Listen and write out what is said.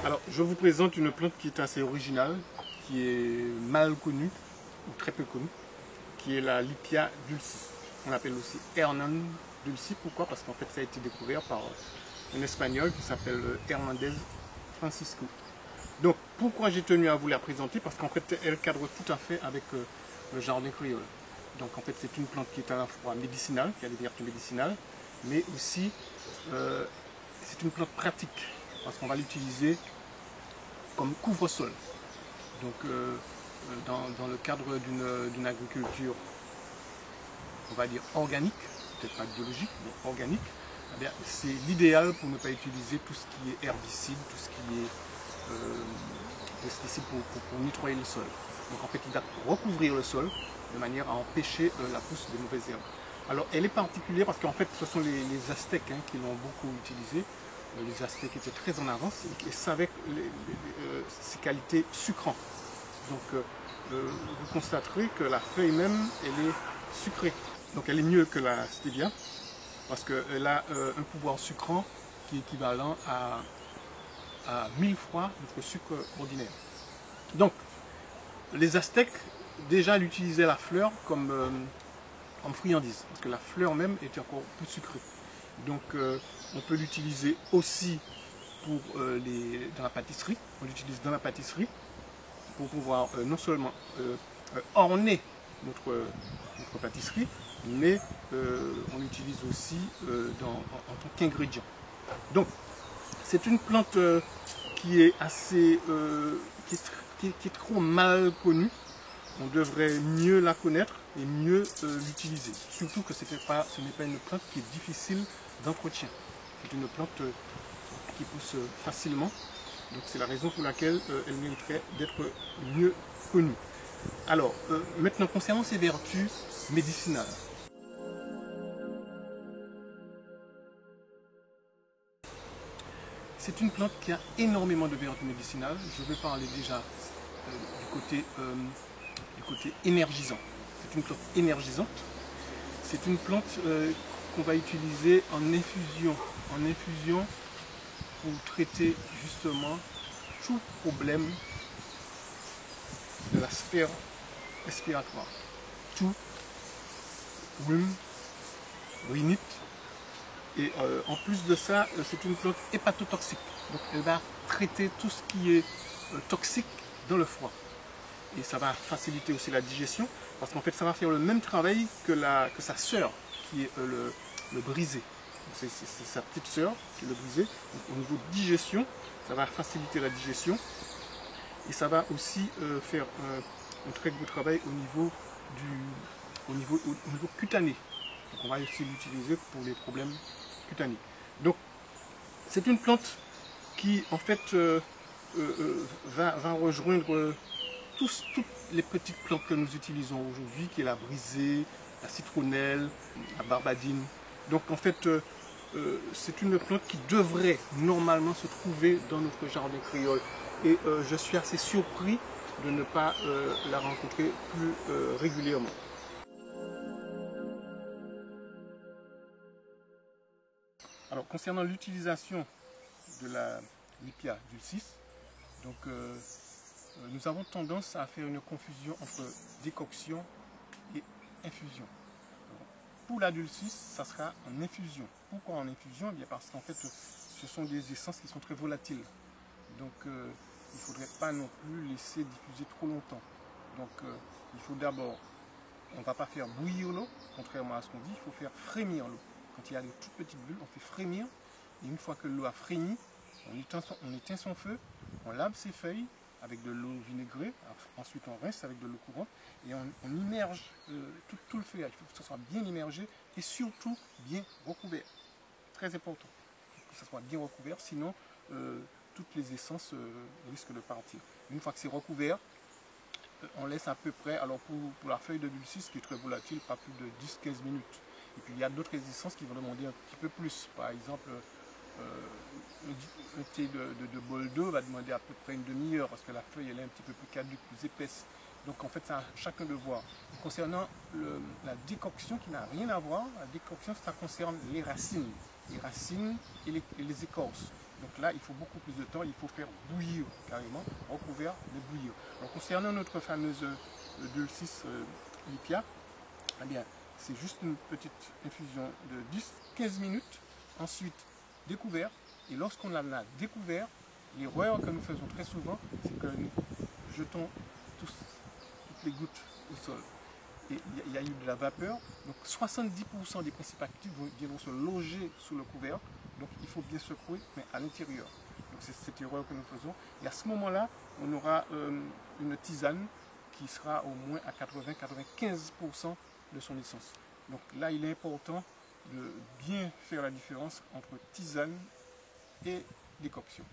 Alors, je vous présente une plante qui est assez originale, qui est mal connue, ou très peu connue, qui est la Lipia dulcis. On l'appelle aussi Hernán dulcis. Pourquoi? Parce qu'en fait, ça a été découvert par un Espagnol qui s'appelle Hernández Francisco. Donc, pourquoi j'ai tenu à vous la présenter? Parce qu'en fait, elle cadre tout à fait avec le jardin créole. Donc, en fait, c'est une plante qui est à la fois médicinale, qui a des vertus médicinales, mais aussi, c'est une plante pratique, parce qu'on va l'utiliser comme couvre-sol. Donc, dans le cadre d'une agriculture, on va dire organique, peut-être pas biologique, mais organique, eh c'est l'idéal pour ne pas utiliser tout ce qui est herbicide, tout ce qui est pesticide pour nettoyer le sol. Donc en fait, il va recouvrir le sol de manière à empêcher la pousse des mauvaises herbes. Alors elle est particulière parce qu'en fait, ce sont les Aztèques qui l'ont beaucoup utilisée. Les Aztèques étaient très en avance et savaient ses qualités sucrantes. Donc vous constaterez que la feuille même, elle est sucrée. Donc elle est mieux que la stevia parce qu'elle a un pouvoir sucrant qui est équivalent à 1000 fois notre sucre ordinaire. Donc les Aztèques, déjà, elle utilisait la fleur comme friandise, parce que la fleur même était encore plus sucrée. Donc on peut l'utiliser aussi pour dans la pâtisserie. On l'utilise dans la pâtisserie pour pouvoir non seulement orner notre pâtisserie, mais on l'utilise aussi en tant qu'ingrédient. Donc c'est une plante qui est assez qui est trop mal connue. On devrait mieux la connaître et mieux l'utiliser. Surtout que ce n'est pas une plante qui est difficile d'entretien. C'est une plante qui pousse facilement. Donc c'est la raison pour laquelle elle mériterait d'être mieux connue. Alors, maintenant concernant ses vertus médicinales. C'est une plante qui a énormément de vertus médicinales. Je vais parler déjà du côté énergisant. C'est une plante énergisante. C'est une plante qu'on va utiliser en infusion. En infusion pour traiter justement tout problème de la sphère respiratoire. Tout, rhume, rhinite. Et en plus de ça, c'est une plante hépatotoxique. Donc elle va traiter tout ce qui est toxique dans le foie. Et ça va faciliter aussi la digestion, parce qu'en fait ça va faire le même travail que sa sœur, qui est le brisé. C'est sa petite sœur, qui est le brisé. Donc, au niveau de digestion, ça va faciliter la digestion. Et ça va aussi faire un très beau travail au niveau cutané. Donc on va aussi l'utiliser pour les problèmes cutanés. Donc c'est une plante qui en fait va rejoindre toutes les petites plantes que nous utilisons aujourd'hui, qui est la brisée, la citronnelle, la barbadine. Donc en fait, c'est une plante qui devrait normalement se trouver dans notre jardin créole. Et je suis assez surpris de ne pas la rencontrer plus régulièrement. Alors concernant l'utilisation de la Lipia dulcis, donc nous avons tendance à faire une confusion entre décoction et infusion. Alors, pour la dulcis, ça sera en infusion. Pourquoi en infusion? Eh bien parce qu'en fait, ce sont des essences qui sont très volatiles. Donc il ne faudrait pas non plus laisser diffuser trop longtemps. Donc il faut d'abord, on ne va pas faire bouillir l'eau, contrairement à ce qu'on dit, il faut faire frémir l'eau. Quand il y a des toutes petites bulles, on fait frémir. Et une fois que l'eau a frémi, on éteint son feu, on lave ses feuilles avec de l'eau vinaigrée, ensuite on rince avec de l'eau courante et on immerge tout le feuillage. Il faut que ce soit bien immergé et surtout bien recouvert. Très important que ce soit bien recouvert, sinon toutes les essences risquent de partir. Une fois que c'est recouvert, on laisse à peu près, alors pour la feuille de dulcis qui est très volatile, pas plus de 10-15 minutes. Et puis il y a d'autres essences qui vont demander un petit peu plus. Par exemple, un thé de bol d'eau va demander à peu près une demi-heure parce que la feuille elle est un petit peu plus caduque, plus épaisse. Donc en fait, c'est à chacun de voir. Et concernant la décoction qui n'a rien à voir, la décoction ça concerne les racines et les écorces. Donc là, il faut beaucoup plus de temps, il faut faire bouillir carrément, recouvert de bouillir. Alors concernant notre fameuse Dulcis Lipia, eh bien, c'est juste une petite infusion de 10-15 minutes, ensuite découvert, et lorsqu'on l'a découvert, l'erreur que nous faisons très souvent, c'est que nous jetons toutes les gouttes au sol. Et il y a eu de la vapeur, donc 70% des principes actifs vont se loger sous le couvercle, donc il faut bien secouer, mais à l'intérieur. Donc c'est cette erreur que nous faisons. Et à ce moment-là, on aura une tisane qui sera au moins à 80-95% de son essence. Donc là, il est important de bien faire la différence entre tisane et décoction.